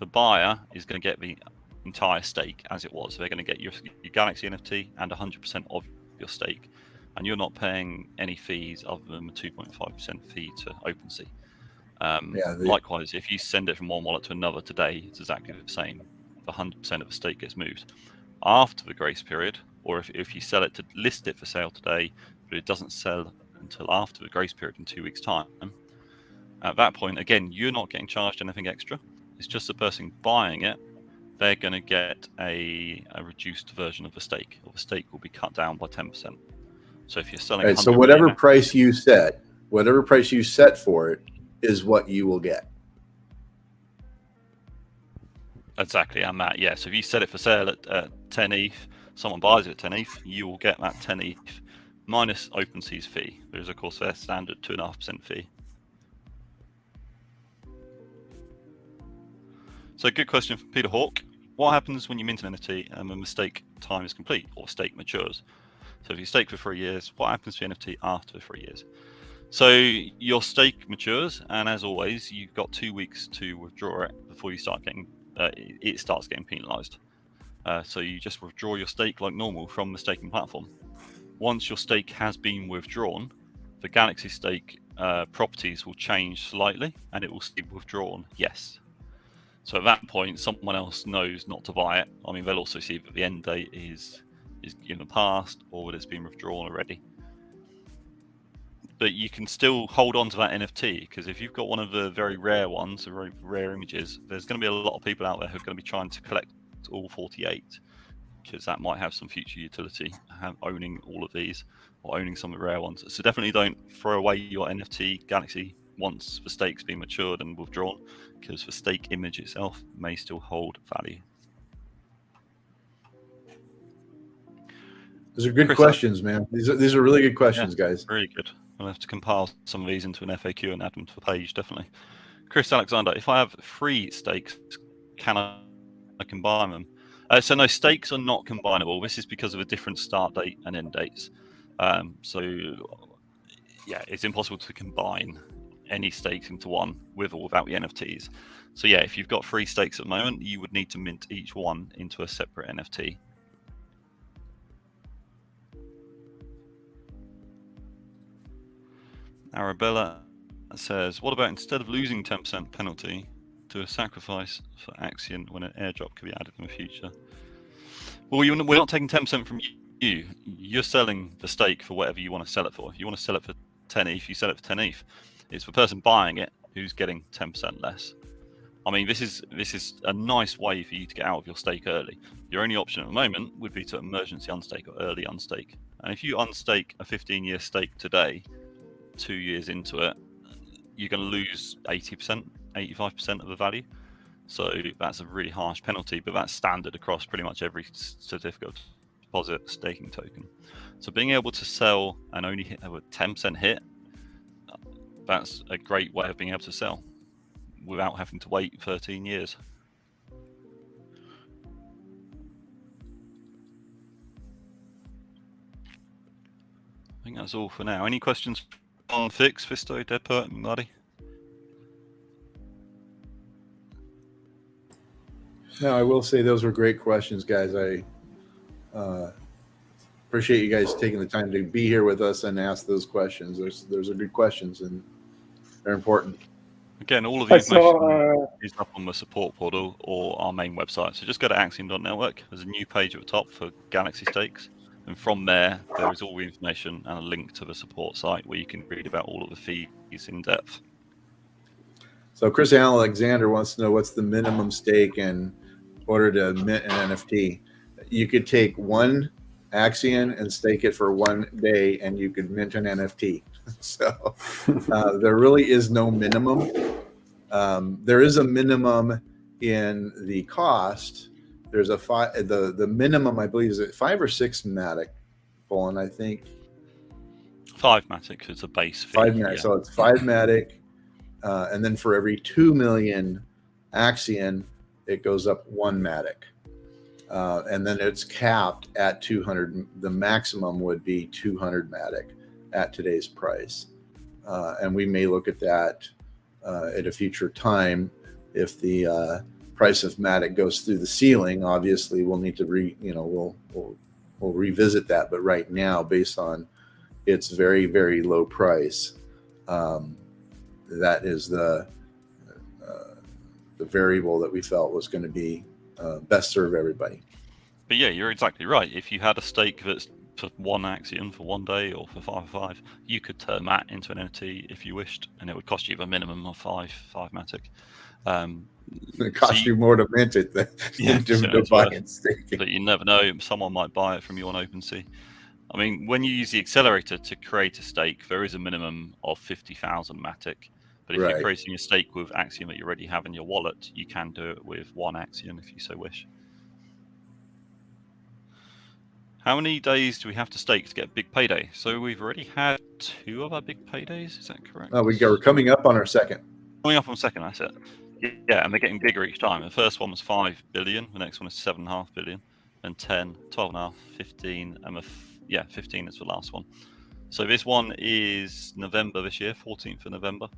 the buyer is going to get the entire stake as it was. They're going to get your Galaxy NFT and 100% of your stake. and you're not paying any fees other than the 2.5% fee to OpenSea. Likewise, if you send it from one wallet to another today, it's exactly the same. The 100% of the stake gets moved. After the grace period, or if you sell it to list it for sale today, but it doesn't sell until after the grace period in 2 weeks' time, at that point, again, you're not getting charged anything extra. It's just the person buying it, they're going to get a reduced version of the stake, or the stake will be cut down by 10%. So if you're selling, right, so whatever price you set for it is what you will get. Exactly, and that, yeah. So if you set it for sale at 10 ETH, someone buys it at 10 ETH, you will get that 10 ETH minus OpenSea's fee. There's of course their standard 2.5% fee. So good question from Peter Hawk. What happens when you mint an NFT and when the stake time is complete or stake matures? So if you stake for 3 years, what happens to the NFT after the 3 years? So your stake matures, and as always, you've got 2 weeks to withdraw it before you start getting it starts getting penalized. So you just withdraw your stake like normal from the staking platform. Once your stake has been withdrawn, the Galaxy stake properties will change slightly, and it will say withdrawn yes. So at that point, someone else knows not to buy it. I mean, they'll also see that the end date is in the past, or that it's been withdrawn already. But you can still hold on to that NFT, because if you've got one of the very rare ones, the very rare images, there's going to be a lot of people out there who are going to be trying to collect all 48, because that might have some future utility, owning all of these or owning some of the rare ones. So definitely don't throw away your NFT Galaxy once the stake's been matured and withdrawn, because the stake image itself may still hold value. These are good questions, man. These are really good questions, guys. Really good. I'll have to compile some of these into an FAQ and add them to the page, definitely. Chris Alexander, if I have 3 stakes, can I combine them? So no, stakes are not combinable. This is because of a different start date and end dates. So yeah, it's impossible to combine any stakes into one with or without the NFTs. So yeah, if you've got 3 stakes at the moment, you would need to mint each one into a separate NFT. Arabella says, what about instead of losing 10% penalty, do a sacrifice for Axion when an airdrop could be added in the future? Well, we're not taking 10% from you. You're selling the stake for whatever you want to sell it for. If you want to sell it for 10 ETH, you sell it for 10 ETH. It's the person buying it who's getting 10% less. I mean, this is a nice way for you to get out of your stake early. Your only option at the moment would be to emergency unstake or early unstake. And if you unstake a 15-year stake today, 2 years into it, you're going to lose 80%, 85% of the value. So that's a really harsh penalty, but that's standard across pretty much every certificate of deposit staking token. So being able to sell and only hit a 10% hit, that's a great way of being able to sell without having to wait 13 years. I think that's all for now. Any questions on Fix, Fisto, Deadpert, and Marty? No, I will say those were great questions, guys. I appreciate you guys taking the time to be here with us and ask those questions. Those are good questions, and they're important. Again, all of the information is up on the support portal or our main website. So just go to axion.network. There's a new page at the top for Galaxy Stakes. And from there is all the information and a link to the support site where you can read about all of the fees in depth. So Chris Alexander wants to know what's the minimum stake in order to mint an NFT. You could take one Axion and stake it for 1 day, and you could mint an NFT. So there really is no minimum. There is a minimum in the cost. There's a the minimum, I believe, is it 5 or 6 Matic, Poland, I think. 5 Matic is a base fee. 5 Matic, yeah. So it's 5 Matic, and then for every 2 million Axion, it goes up 1 Matic. And then it's capped at 200. The maximum would be 200 Matic at today's price. And we may look at that at a future time. If the price of Matic goes through the ceiling, obviously we'll need to we'll revisit that. But right now, based on its very, very low price, that is the variable that we felt was going to be best serve everybody. But yeah, you're exactly right. If you had a stake that's for one Axion for 1 day or for 5 you could turn that into an NFT if you wished, and it would cost you a minimum of 5 Matic. It costs you more to mint it than to buy and stake it. But you never know, someone might buy it from you on OpenSea. I mean, when you use the accelerator to create a stake, there is a minimum of 50,000 Matic. But if you're creating a stake with Axion that you already have in your wallet, you can do it with 1 Axion if you so wish. How many days do we have to stake to get a big payday? So we've already had 2 of our big paydays, is that correct? We're coming up on our second. Coming up on second, that's it. Yeah, and they're getting bigger each time. The first one was 5 billion, the next one is 7.5 billion, and 10, 12.5, 15, and 15 is the last one. So this one is November this year, 14th of November.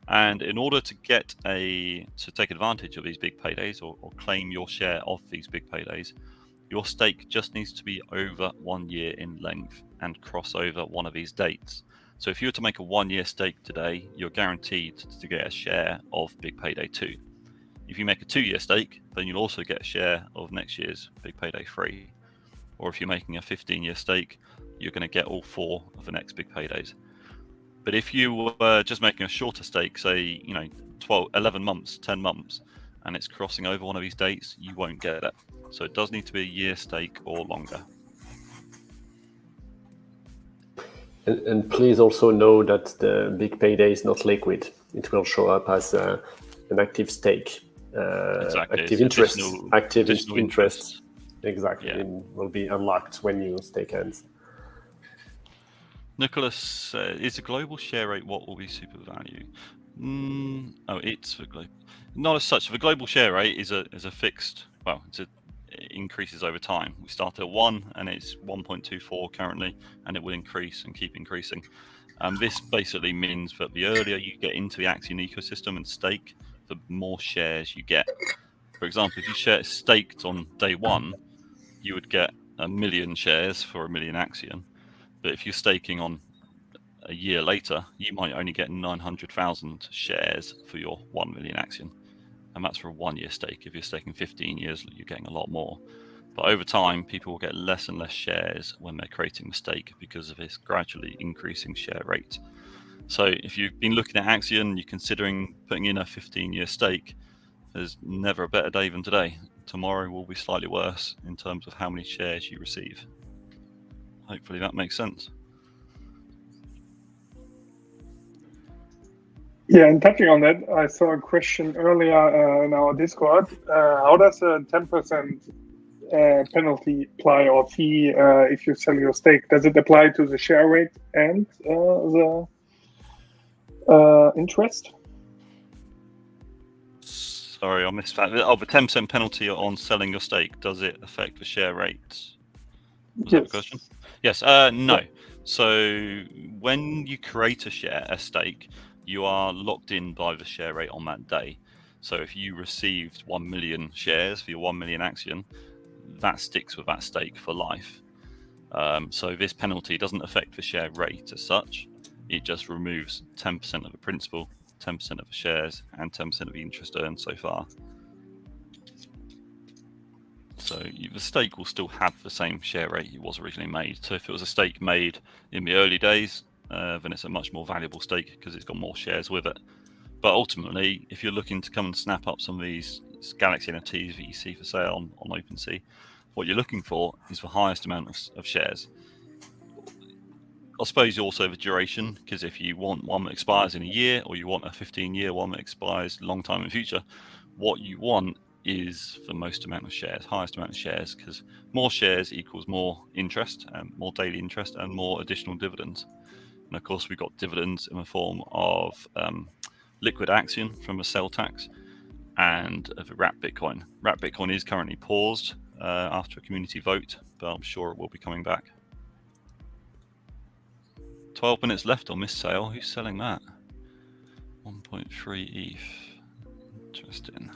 And in order to get to take advantage of these big paydays or claim your share of these big paydays, your stake just needs to be over 1 year in length and cross over one of these dates. So if you were to make a 1 year stake today, you're guaranteed to get a share of Big Payday 2. If you make a 2 year stake, then you'll also get a share of next year's Big Payday 3. Or if you're making a 15 year stake, you're going to get all 4 of the next big paydays. But if you were just making a shorter stake, say 11 months, 10 months, and it's crossing over one of these dates, you won't get it. So it does need to be a year stake or longer. And please also know that the big payday is not liquid. It will show up as an active stake, exactly. active interest. Exactly, yeah. And will be unlocked when you stake ends. Nicholas, is the global share rate what will be super value? It's for global. Not as such. The global share rate is a fixed. Well, it increases over time. We start at 1 and it's 1.24 currently, and it will increase and keep increasing. This basically means that the earlier you get into the Axion ecosystem and stake, the more shares you get. For example, if you staked on day 1, you would get 1 million shares for 1 million Axion. But if you're staking on a year later, you might only get 900,000 shares for your 1 million Axion. And that's for a 1 year stake. If you're staking 15 years, you're getting a lot more. But over time, people will get less and less shares when they're creating the stake because of this gradually increasing share rate. So if you've been looking at Axion, you're considering putting in a 15-year stake, there's never a better day than today. Tomorrow will be slightly worse in terms of how many shares you receive. Hopefully that makes sense. Yeah, and touching on that, I saw a question earlier in our Discord. How does a 10% penalty apply or fee if you sell your stake? Does it apply to the share rate and the interest? Sorry, I missed that. Oh, the 10% penalty on selling your stake, does it affect the share rate? Was that the question? Yes. No. So when you create a stake, you are locked in by the share rate on that day. So if you received 1 million shares for your 1 million Axion, that sticks with that stake for life. So this penalty doesn't affect the share rate as such. It just removes 10% of the principal, 10% of the shares, and 10% of the interest earned so far. So the stake will still have the same share rate it was originally made. So if it was a stake made in the early days, then it's a much more valuable stake because it's got more shares with it. But ultimately, if you're looking to come and snap up some of these Galaxy NFTs that you see for sale on OpenSea, what you're looking for is the highest amount of shares. I suppose also the duration, because if you want one that expires in a year, or you want a 15-year one that expires a long time in the future, what you want is the most amount of shares, highest amount of shares, because more shares equals more interest, and more daily interest, and more additional dividends. And of course, we've got dividends in the form of liquid Axion from a sell tax and of wrapped Bitcoin. Wrapped Bitcoin is currently paused after a community vote, but I'm sure it will be coming back. 12 minutes left on this sale. Who's selling that? 1.3 ETH. Interesting.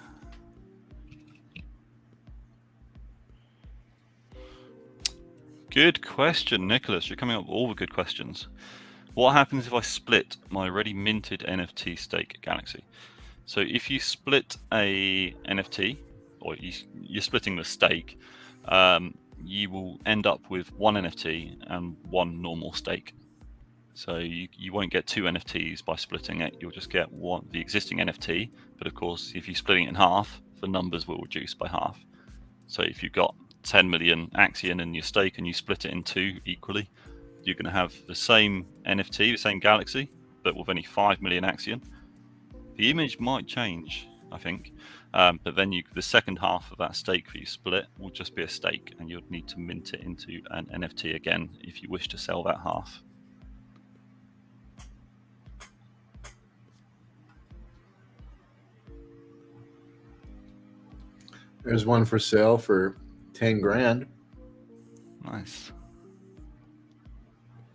Good question, Nicholas. You're coming up with all the good questions. What happens if I split my already minted NFT stake Galaxy? So if you split a NFT, or you're splitting the stake, you will end up with one NFT and one normal stake. So you won't get two NFTs by splitting it. You'll just get the existing NFT. But of course, if you're splitting it in half, the numbers will reduce by half. So if you've got 10 million Axion in your stake and you split it in two equally, you're going to have the same NFT, the same Galaxy, but with only 5 million Axion. The image might change, I think, but then the second half of that stake that you split will just be a stake, and you'd need to mint it into an NFT again if you wish to sell that half. There's one for sale for 10 grand. Nice.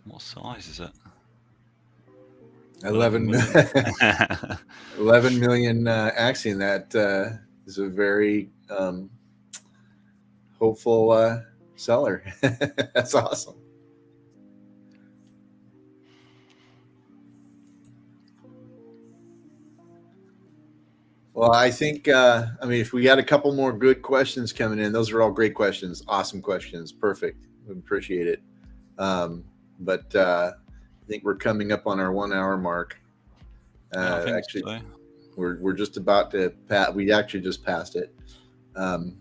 What size is it? 11 million Axion. That is a very hopeful seller. That's awesome. Well, I think, I mean, if we got a couple more good questions coming in, those are all great questions. Awesome questions. Perfect. We appreciate it. But I think we're coming up on our 1 hour mark. Actually, so. we're just about to pass. We actually just passed it. You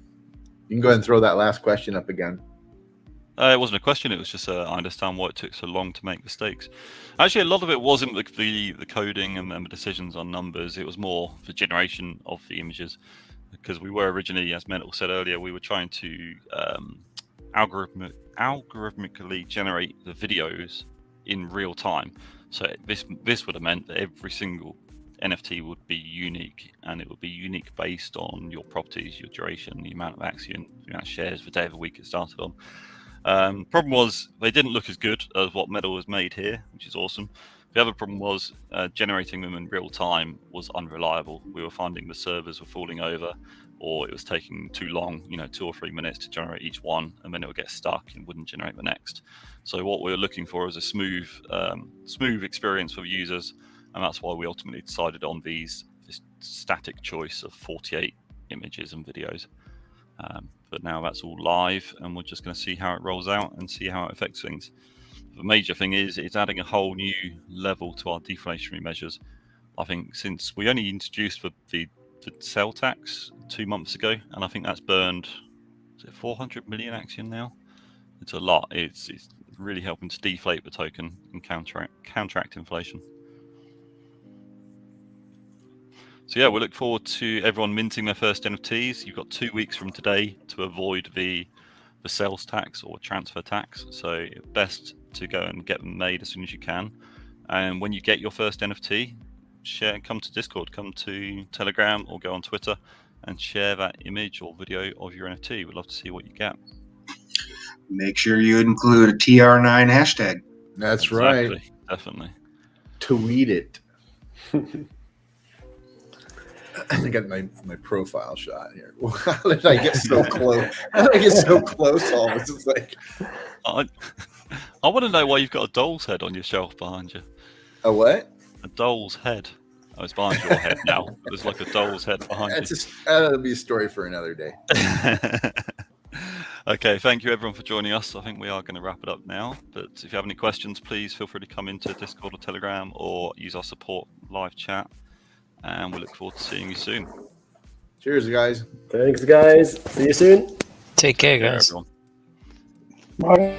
can go ahead and throw that last question up again. It wasn't a question. It was just I understand why it took so long to make mistakes. Actually, a lot of it wasn't the coding and the decisions on numbers. It was more the generation of the images, because we were originally, as Mental said earlier, we were trying to algorithmically generate the videos in real time. So this would have meant that every single NFT would be unique, and it would be unique based on your properties, your duration, the amount of Axion, the amount of shares, the day of the week it started on. Problem was they didn't look as good as what Metal was made here, which is awesome. The other problem was generating them in real time was unreliable. We were finding the servers were falling over, or it was taking too long, 2 or 3 minutes to generate each one, and then it would get stuck and wouldn't generate the next. So what we were looking for is a smooth experience for the users, and that's why we ultimately decided on this static choice of 48 images and videos. But now that's all live, and we're just going to see how it rolls out and see how it affects things. The major thing is it's adding a whole new level to our deflationary measures. I think since we only introduced the sell tax 2 months ago, and I think that's burned, is it 400 million Axion now? It's a lot. It's really helping to deflate the token and counteract inflation. So yeah, we look forward to everyone minting their first NFTs. You've got 2 weeks from today to avoid the sales tax or transfer tax. So best to go and get them made as soon as you can. And when you get your first NFT, come to Discord, come to Telegram, or go on Twitter and share that image or video of your NFT. We'd love to see what you get. Make sure you include a TR9 hashtag. That's exactly, right. Definitely. Tweet it. I got my profile shot here. How did I get so close? How did I get so close? All this is like. I want to know why you've got a doll's head on your shelf behind you. A what? A doll's head. Oh, it's behind your head now. There's like a doll's head behind you. That'll be a story for another day. Okay, thank you everyone for joining us. I think we are going to wrap it up now. But if you have any questions, please feel free to come into Discord or Telegram or use our support live chat. And we look forward to seeing you soon. Cheers, guys. Thanks, guys. See you soon. Take care, guys. Everyone. Bye.